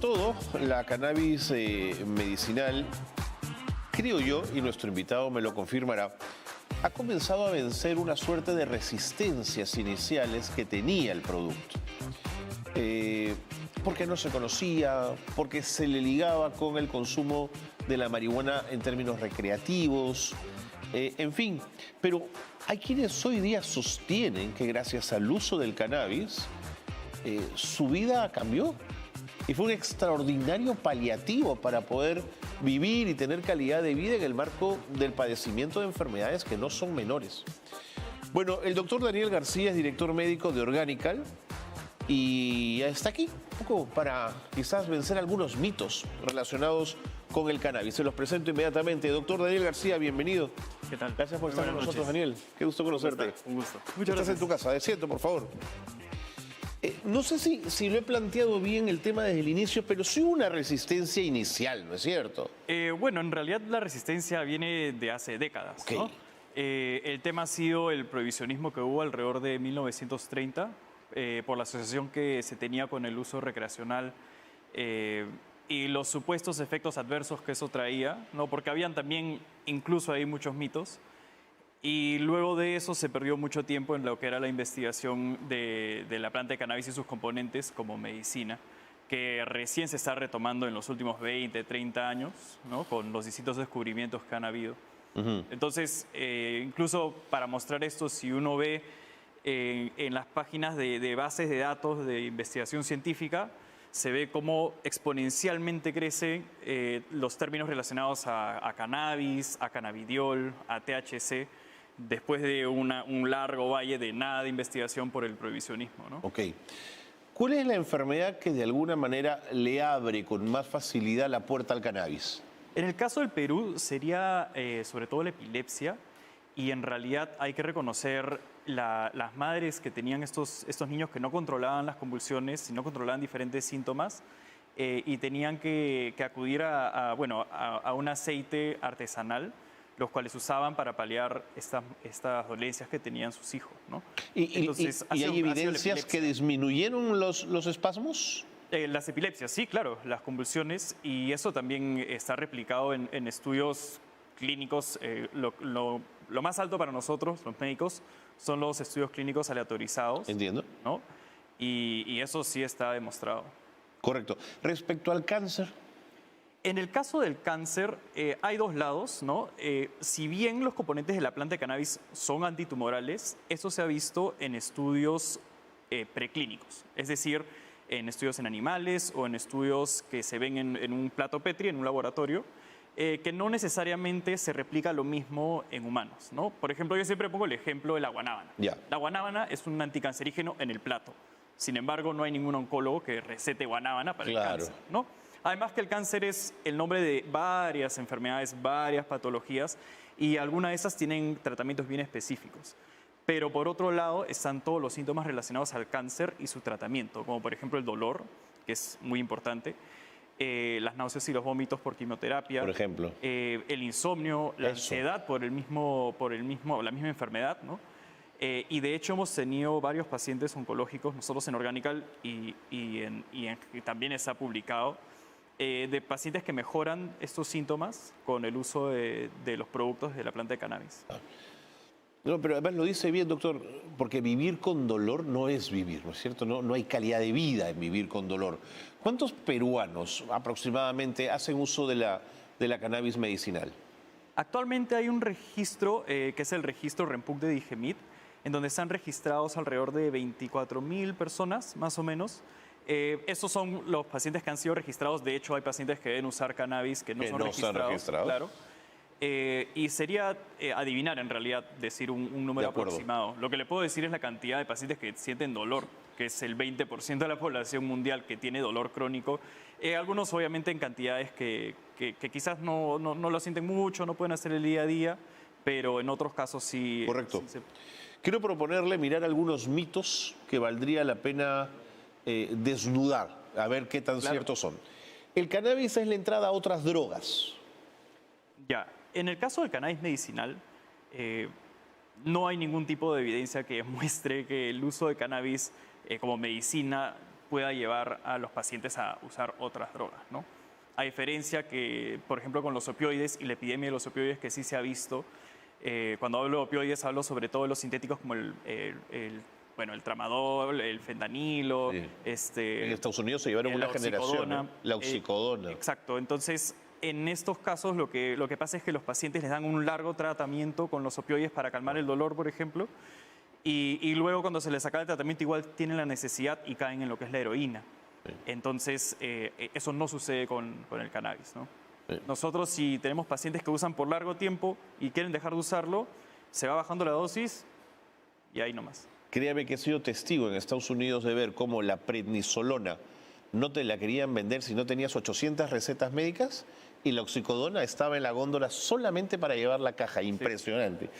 todo, la cannabis medicinal, creo yo, y nuestro invitado me lo confirmará, ha comenzado a vencer una suerte de resistencias iniciales que tenía el producto. Porque no se conocía, porque se le ligaba con el consumo de la marihuana en términos recreativos, en fin. Pero hay quienes hoy día sostienen que gracias al uso del cannabis, su vida cambió y fue un extraordinario paliativo para poder vivir y tener calidad de vida en el marco del padecimiento de enfermedades que no son menores. Bueno, el doctor Daniel García es director médico de Organical y está aquí un poco para quizás vencer algunos mitos relacionados con el cannabis. Se los presento inmediatamente. Doctor Daniel García, bienvenido. ¿Qué tal? Gracias por estar con nosotros, Daniel. Qué gusto conocerte. Un gusto. Muchas gracias. Estás en tu casa. De asiento, por favor. No sé si lo he planteado bien el tema desde el inicio, pero sí hubo una resistencia inicial, ¿no es cierto? Bueno, en realidad la resistencia viene de hace décadas, Okay. ¿no? El tema ha sido el prohibicionismo que hubo alrededor de 1930 por la asociación que se tenía con el uso recreacional y los supuestos efectos adversos que eso traía, ¿no? Porque habían también, incluso ahí, muchos mitos. Y luego de eso se perdió mucho tiempo en lo que era la investigación de la planta de cannabis y sus componentes como medicina, que recién se está retomando en los últimos 20, 30 años, ¿no? Con los distintos descubrimientos que han habido. Entonces, incluso para mostrar esto, si uno ve en las páginas de bases de datos de investigación científica, se ve cómo exponencialmente crecen los términos relacionados a cannabis, a cannabidiol, a THC, después de un largo valle de nada de investigación por el prohibicionismo, ¿no? Ok. ¿Cuál es la enfermedad que de alguna manera le abre con más facilidad la puerta al cannabis? En el caso del Perú sería sobre todo la epilepsia, y en realidad hay que reconocer las madres que tenían estos niños que no controlaban las convulsiones y no controlaban diferentes síntomas y tenían que acudir a un aceite artesanal, los cuales usaban para paliar estas dolencias que tenían sus hijos, ¿no? Entonces, ¿y hay evidencias que disminuyeron los espasmos? Las epilepsias, sí, claro, las convulsiones, y eso también está replicado en estudios clínicos. Lo más alto para nosotros, los médicos, son los estudios clínicos aleatorizados. Entiendo. ¿No? Y eso sí está demostrado. Correcto. Respecto al cáncer. En el caso del cáncer, hay dos lados, ¿no? Si bien los componentes de la planta de cannabis son antitumorales, eso se ha visto en estudios preclínicos, es decir, en estudios en animales o en estudios que se ven en un plato Petri, en un laboratorio, que no necesariamente se replica lo mismo en humanos, ¿no? Por ejemplo, yo siempre pongo el ejemplo de la guanábana. Ya. La guanábana es un anticancerígeno en el plato. Sin embargo, no hay ningún oncólogo que recete guanábana para el cáncer, ¿no? Además que el cáncer es el nombre de varias enfermedades, varias patologías, y algunas de esas tienen tratamientos bien específicos. Pero por otro lado están todos los síntomas relacionados al cáncer y su tratamiento, como por ejemplo el dolor, que es muy importante, las náuseas y los vómitos por quimioterapia, por ejemplo, el insomnio, la ansiedad por la misma enfermedad, ¿no? Y de hecho hemos tenido varios pacientes oncológicos, nosotros en Organical, y también está publicado, de pacientes que mejoran estos síntomas con el uso de los productos de la planta de cannabis. No, pero además lo dice bien, doctor, porque vivir con dolor no es vivir, ¿no es cierto? No hay calidad de vida en vivir con dolor. ¿Cuántos peruanos aproximadamente hacen uso de la cannabis medicinal? Actualmente hay un registro, que es el registro REMPUC de Digemit, en donde están registrados alrededor de 24.000 personas, más o menos. Esos son los pacientes que han sido registrados. De hecho, hay pacientes que deben usar cannabis que no son registrados. Claro. Y sería adivinar, en realidad, decir un número aproximado. Lo que le puedo decir es la cantidad de pacientes que sienten dolor, que es el 20% de la población mundial que tiene dolor crónico. Algunos, obviamente, en cantidades que quizás no lo sienten mucho, no pueden hacer el día a día, pero en otros casos sí. Correcto. Sí Quiero proponerle mirar algunos mitos que valdría la pena desnudar, a ver qué tan ciertos son. El cannabis es la entrada a otras drogas. Ya, en el caso del cannabis medicinal, no hay ningún tipo de evidencia que muestre que el uso de cannabis como medicina pueda llevar a los pacientes a usar otras drogas, ¿no? A diferencia que, por ejemplo, con los opioides y la epidemia de los opioides que sí se ha visto, cuando hablo de opioides hablo sobre todo de los sintéticos como bueno, el tramadol, el fentanilo. Sí. En Estados Unidos se llevaron una generación, ¿no? La oxicodona. Exacto. Entonces, en estos casos lo que pasa es que los pacientes les dan un largo tratamiento con los opioides para calmar el dolor, por ejemplo, y luego cuando se les acaba el tratamiento igual tienen la necesidad y caen en lo que es la heroína. Sí. Entonces, eso no sucede con el cannabis, ¿no? Sí. Nosotros, si tenemos pacientes que usan por largo tiempo y quieren dejar de usarlo, se va bajando la dosis y ahí nomás. Créame que he sido testigo en Estados Unidos de ver cómo la prednisolona no te la querían vender si no tenías 800 recetas médicas y la oxicodona estaba en la góndola solamente para llevar la caja. Impresionante.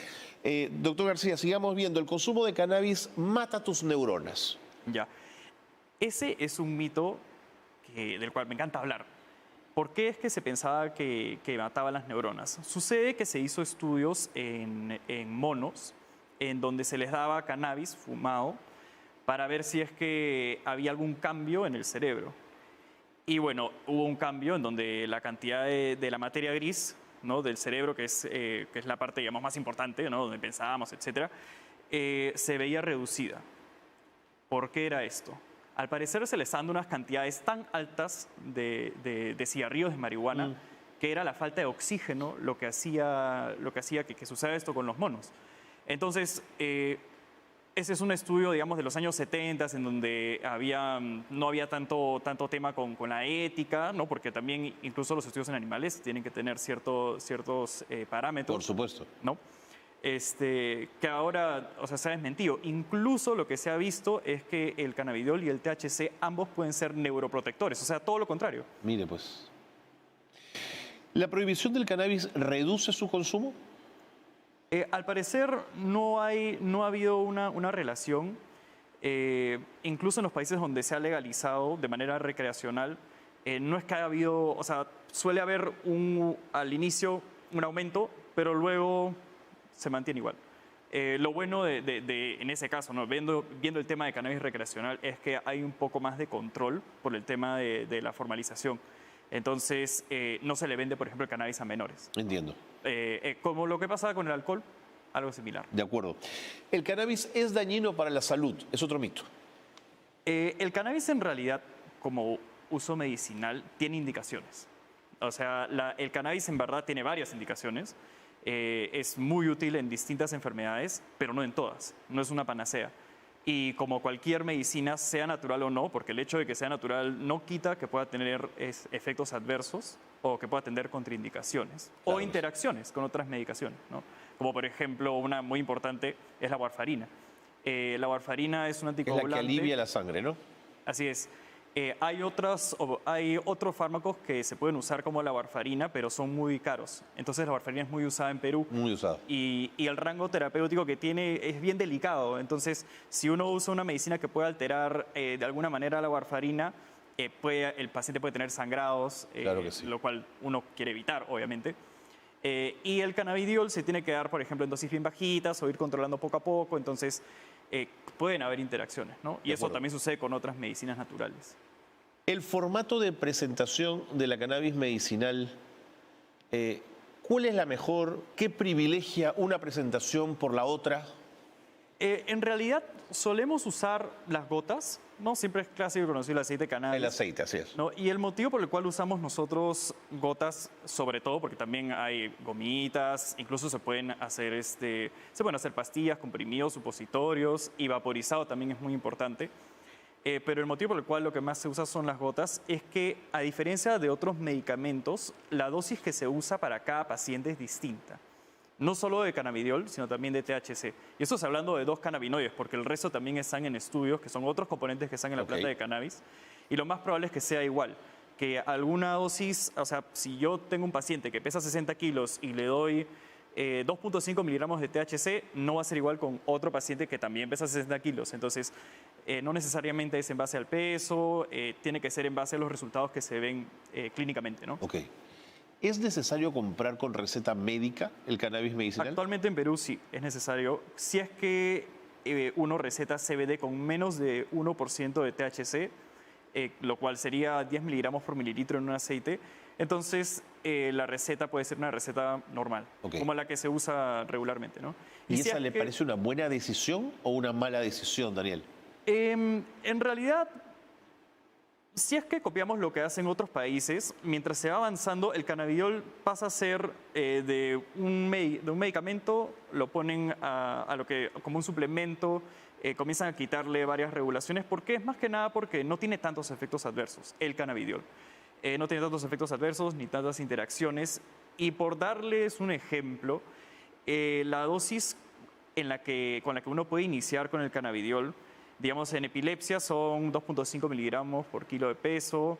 Sí. Doctor García, sigamos viendo. El consumo de cannabis mata tus neuronas. Ya. Ese es un mito del cual me encanta hablar. ¿Por qué es que se pensaba que mataba las neuronas? Sucede que se hizo estudios en monos en donde se les daba cannabis fumado para ver si es que había algún cambio en el cerebro. Y bueno, hubo un cambio en donde la cantidad de la materia gris, ¿no?, del cerebro, que es la parte, digamos, más importante, ¿no?, donde pensábamos, etcétera, se veía reducida. ¿Por qué era esto? Al parecer se les dando unas cantidades tan altas de cigarrillos de marihuana que era la falta de oxígeno lo que hacía que suceda esto con los monos. Entonces, ese es un estudio, digamos, de los años 70, en donde no había tanto tema con la ética, ¿no? Porque también incluso los estudios en animales tienen que tener ciertos parámetros. Por supuesto. ¿No? Que ahora, o sea, se ha desmentido. Incluso lo que se ha visto es que el cannabidiol y el THC ambos pueden ser neuroprotectores, o sea, todo lo contrario. Mire, pues. ¿La prohibición del cannabis reduce su consumo? Al parecer no ha habido una relación. Incluso en los países donde se ha legalizado de manera recreacional, no es que haya habido, o sea, suele haber al inicio un aumento, pero luego se mantiene igual. Lo bueno en ese caso, ¿no?, viendo el tema de cannabis recreacional, es que hay un poco más de control por el tema de la formalización. Entonces, no se le vende, por ejemplo, el cannabis a menores. Entiendo. Como lo que pasaba con el alcohol, algo similar. De acuerdo. ¿El cannabis es dañino para la salud? Es otro mito. El cannabis, en realidad, como uso medicinal, tiene indicaciones. O sea, el cannabis, en verdad, tiene varias indicaciones. Es muy útil en distintas enfermedades, pero no en todas. No es una panacea. Y como cualquier medicina, sea natural o no, porque el hecho de que sea natural no quita que pueda tener efectos adversos o que pueda tener contraindicaciones, claro, o interacciones con otras medicaciones, ¿no? Como por ejemplo, una muy importante es la warfarina. La warfarina es un anticoagulante. Es la que alivia la sangre, ¿no? Así es. Hay otros fármacos que se pueden usar como la warfarina, pero son muy caros. Entonces la warfarina es muy usada en Perú. Muy usada. Y el rango terapéutico que tiene es bien delicado. Entonces, si uno usa una medicina que puede alterar de alguna manera la warfarina, el paciente puede tener sangrados, claro que sí, lo cual uno quiere evitar, obviamente. Y el cannabidiol se tiene que dar, por ejemplo, en dosis bien bajitas o ir controlando poco a poco. Entonces, pueden haber interacciones, ¿no? Y eso también sucede con otras medicinas naturales. El formato de presentación de la cannabis medicinal, ¿cuál es la mejor? ¿Qué privilegia una presentación por la otra? En realidad solemos usar las gotas, ¿no? Siempre es clásico y conocido el aceite de cannabis. El aceite, así es. ¿No? Y el motivo por el cual usamos nosotros gotas, sobre todo porque también hay gomitas, incluso se pueden hacer pastillas, comprimidos, supositorios y vaporizado también es muy importante. Pero el motivo por el cual lo que más se usa son las gotas es que, a diferencia de otros medicamentos, la dosis que se usa para cada paciente es distinta. No solo de cannabidiol, sino también de THC. Y eso es hablando de 2 cannabinoides, porque el resto también están en estudios, que son otros componentes que están en la planta de cannabis. Y lo más probable es que sea igual, que alguna dosis, o sea, si yo tengo un paciente que pesa 60 kilos y le doy 2.5 miligramos de THC, no va a ser igual con otro paciente que también pesa 60 kilos. Entonces, no necesariamente es en base al peso, tiene que ser en base a los resultados que se ven clínicamente, ¿no? Ok. ¿Es necesario comprar con receta médica el cannabis medicinal? Actualmente en Perú sí, es necesario. Si es que uno receta CBD con menos de 1% de THC, lo cual sería 10 miligramos por mililitro en un aceite. Entonces, la receta puede ser una receta normal, como la que se usa regularmente, ¿no? ¿Y esa le parece una buena decisión o una mala decisión, Daniel? En realidad, si es que copiamos lo que hacen otros países, mientras se va avanzando, el cannabidiol pasa a ser de un medicamento, lo ponen como un suplemento, comienzan a quitarle varias regulaciones. ¿Por qué? Es más que nada porque no tiene tantos efectos adversos, el cannabidiol. No tiene tantos efectos adversos ni tantas interacciones. Y por darles un ejemplo, la dosis con la que uno puede iniciar con el cannabidiol, digamos, en epilepsia son 2.5 miligramos por kilo de peso,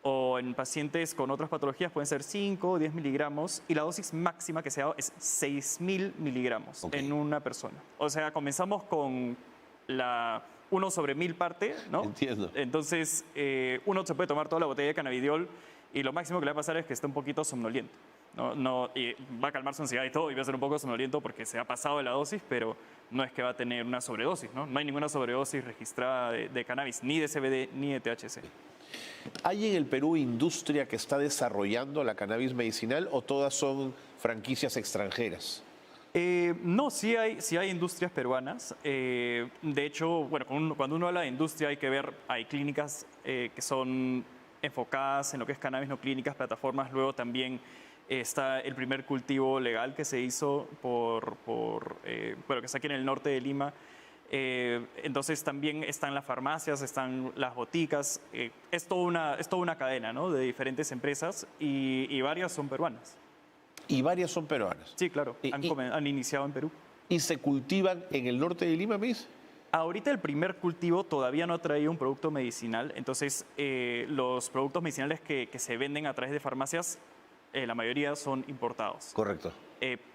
o en pacientes con otras patologías pueden ser 5 o 10 miligramos, y la dosis máxima que se ha dado es 6.000 miligramos en una persona. O sea, comenzamos con la 1 sobre 1000 parte, ¿no? Entiendo. Entonces, uno se puede tomar toda la botella de cannabidiol y lo máximo que le va a pasar es que esté un poquito somnoliento. Y va a calmar su ansiedad y todo, y va a ser un poco somnoliento porque se ha pasado de la dosis, pero no es que va a tener una sobredosis, ¿no? No hay ninguna sobredosis registrada de cannabis, ni de CBD, ni de THC. ¿Hay en el Perú industria que está desarrollando la cannabis medicinal o todas son franquicias extranjeras? No, sí hay industrias peruanas. De hecho, bueno, cuando uno habla de industria hay que ver, hay clínicas que son enfocadas en lo que es cannabis, no clínicas, plataformas. Luego también está el primer cultivo legal que se hizo bueno, que está aquí en el norte de Lima. Entonces también están las farmacias, están las boticas. Es toda una cadena, ¿no?, de diferentes empresas y varias son peruanas. ¿Y varias son peruanas? Sí, claro. Han iniciado en Perú. ¿Y se cultivan en el norte de Lima, me dice? Ahorita el primer cultivo todavía no ha traído un producto medicinal. Entonces, los productos medicinales que se venden a través de farmacias, la mayoría son importados. Correcto.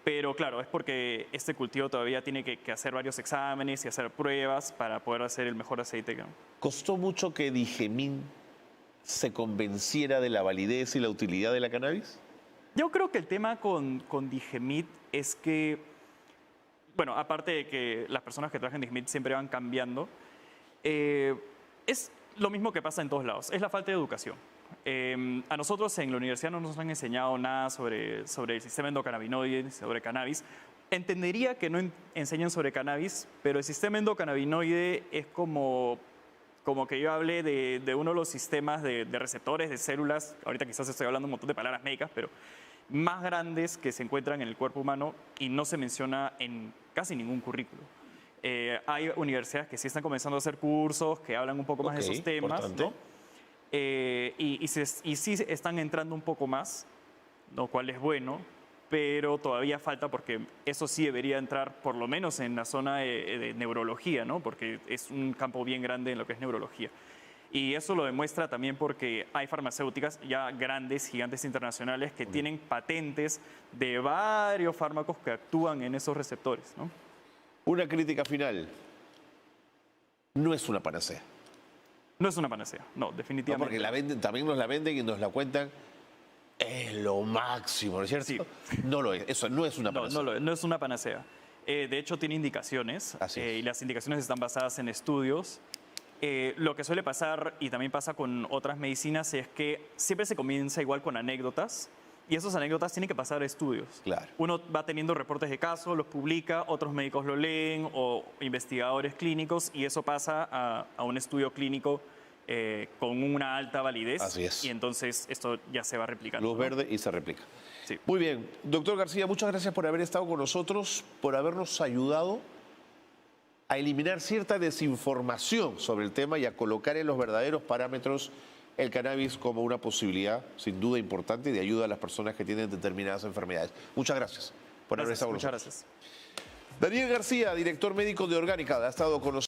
Pero claro, es porque este cultivo todavía tiene que hacer varios exámenes y hacer pruebas para poder hacer el mejor aceite. ¿Costó mucho que Digemín se convenciera de la validez y la utilidad de la cannabis? Yo creo que el tema con Digemit es que, bueno, aparte de que las personas que trabajan en Digemit siempre van cambiando, es lo mismo que pasa en todos lados, es la falta de educación. A nosotros en la universidad no nos han enseñado nada sobre el sistema endocannabinoide, sobre cannabis. Entendería que no enseñan sobre cannabis, pero el sistema endocannabinoide es como que yo hablé de uno de los sistemas de receptores de células, ahorita quizás estoy hablando un montón de palabras médicas, pero más grandes que se encuentran en el cuerpo humano y no se menciona en casi ningún currículo. Hay universidades que sí están comenzando a hacer cursos que hablan un poco más de esos temas, ¿no? Y sí están entrando un poco más, lo cual es bueno, pero todavía falta porque eso sí debería entrar por lo menos en la zona de neurología, ¿no? Porque es un campo bien grande en lo que es neurología. Y eso lo demuestra también porque hay farmacéuticas ya grandes, gigantes internacionales, que tienen patentes de varios fármacos que actúan en esos receptores, ¿no? Una crítica final. No es una panacea. No es una panacea, no, definitivamente. No, porque la venden, también nos la venden y nos la cuentan. Es lo máximo, ¿no es cierto? Sí. No lo es, eso no es una panacea. No es una panacea. De hecho, tiene indicaciones y las indicaciones están basadas en estudios. Lo que suele pasar, y también pasa con otras medicinas, es que siempre se comienza igual con anécdotas y esas anécdotas tienen que pasar a estudios. Claro. Uno va teniendo reportes de casos, los publica, otros médicos lo leen o investigadores clínicos y eso pasa a un estudio clínico con una alta validez. Así es. Y entonces esto ya se va replicando. Luz verde y se replica. Sí. Muy bien. Doctor García, muchas gracias por haber estado con nosotros, por habernos ayudado a eliminar cierta desinformación sobre el tema y a colocar en los verdaderos parámetros el cannabis como una posibilidad, sin duda importante, de ayuda a las personas que tienen determinadas enfermedades. Muchas gracias por haber estado con nosotros. Muchas gracias. Daniel García, director médico de Orgánica, ha estado con nosotros.